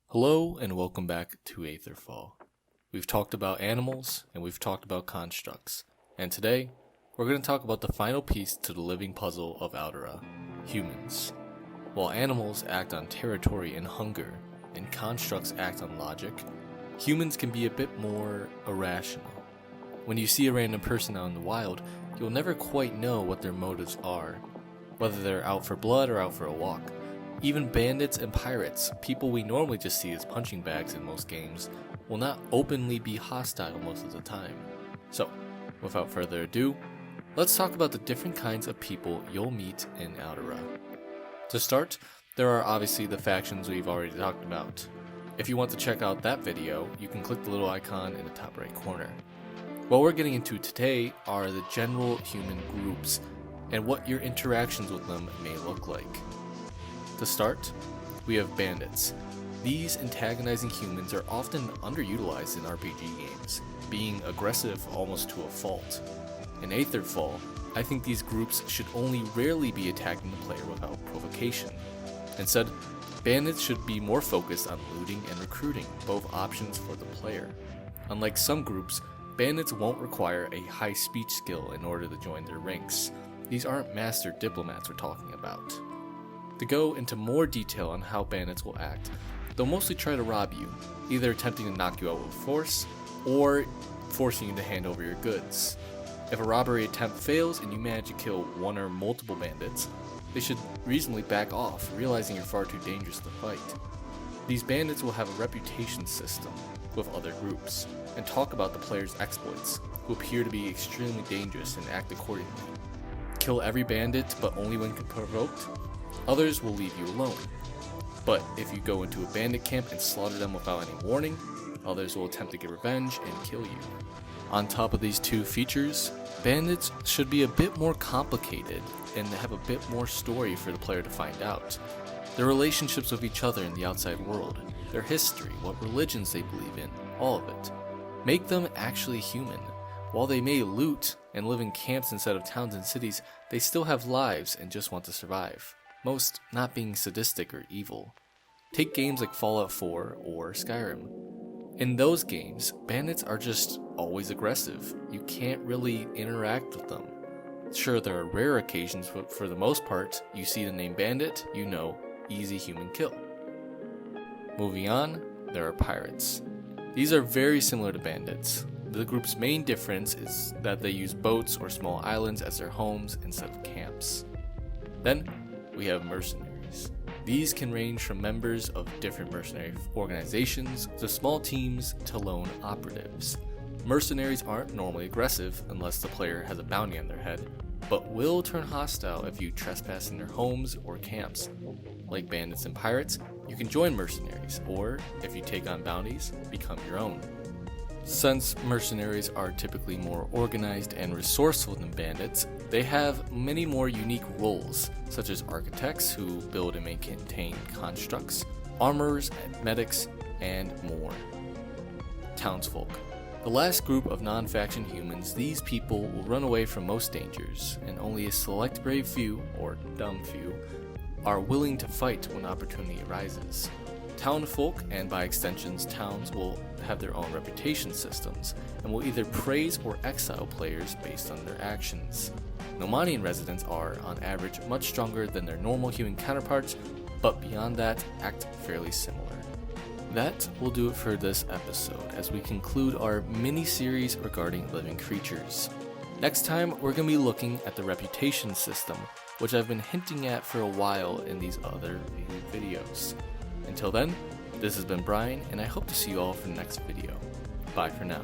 Hello and welcome back to Aetherfall. We've talked about animals and we've talked about constructs, and today we're going to talk about the final piece to the living puzzle of Aldera, humans. While animals act on territory and hunger, and constructs act on logic, humans can be a bit more irrational. When you see a random person out in the wild, you'll never quite know what their motives are, whether they're out for blood or out for a walk. Even bandits and pirates, people we normally just see as punching bags in most games, will not openly be hostile most of the time. So, without further ado, let's talk about the different kinds of people you'll meet in Aldera. To start, there are obviously the factions we've already talked about. If you want to check out that video, you can click the little icon in the top right corner. What we're getting into today are the general human groups, and what your interactions with them may look like. To start, we have bandits. These antagonizing humans are often underutilized in RPG games, being aggressive almost to a fault. In Aetherfall, I think these groups should only rarely be attacking the player without provocation. Instead, bandits should be more focused on looting and recruiting, both options for the player. Unlike some groups, bandits won't require a high speech skill in order to join their ranks. These aren't master diplomats we're talking about. To go into more detail on how bandits will act, they'll mostly try to rob you, either attempting to knock you out with force, or forcing you to hand over your goods. If a robbery attempt fails and you manage to kill one or multiple bandits, they should reasonably back off, realizing you're far too dangerous to fight. These bandits will have a reputation system with other groups, and talk about the player's exploits, who appear to be extremely dangerous and act accordingly. Kill every bandit, but only when provoked. Others will leave you alone. But if you go into a bandit camp and slaughter them without any warning, others will attempt to get revenge and kill you. On top of these two features, bandits should be a bit more complicated and have a bit more story for the player to find out. Their relationships with each other in the outside world, their history, what religions they believe in, all of it. Make them actually human. While they may loot and live in camps instead of towns and cities, they still have lives and just want to survive. Most not being sadistic or evil. Take games like Fallout 4 or Skyrim. In those games, bandits are just always aggressive. You can't really interact with them. Sure, there are rare occasions, but for the most part, you see the name bandit, you know, easy human kill. Moving on, there are pirates. These are very similar to bandits. The group's main difference is that they use boats or small islands as their homes instead of camps. Then, we have mercenaries. These can range from members of different mercenary organizations to small teams to lone operatives. Mercenaries aren't normally aggressive unless the player has a bounty on their head, but will turn hostile if you trespass in their homes or camps. Like bandits and pirates, you can join mercenaries, or if you take on bounties, become your own. Since mercenaries are typically more organized and resourceful than bandits, they have many more unique roles, such as architects who build and maintain constructs, armorers, medics, and more. Townsfolk. The last group of non-faction humans, these people will run away from most dangers, and only a select brave few, or dumb few, are willing to fight when opportunity arises. Townfolk, and by extensions towns, will have their own reputation systems, and will either praise or exile players based on their actions. Nomadian residents are, on average, much stronger than their normal human counterparts, but beyond that, act fairly similar. That will do it for this episode, as we conclude our mini-series regarding living creatures. Next time, we're going to be looking at the reputation system, which I've been hinting at for a while in these other videos. Until then, this has been Brian, and I hope to see you all for the next video. Bye for now.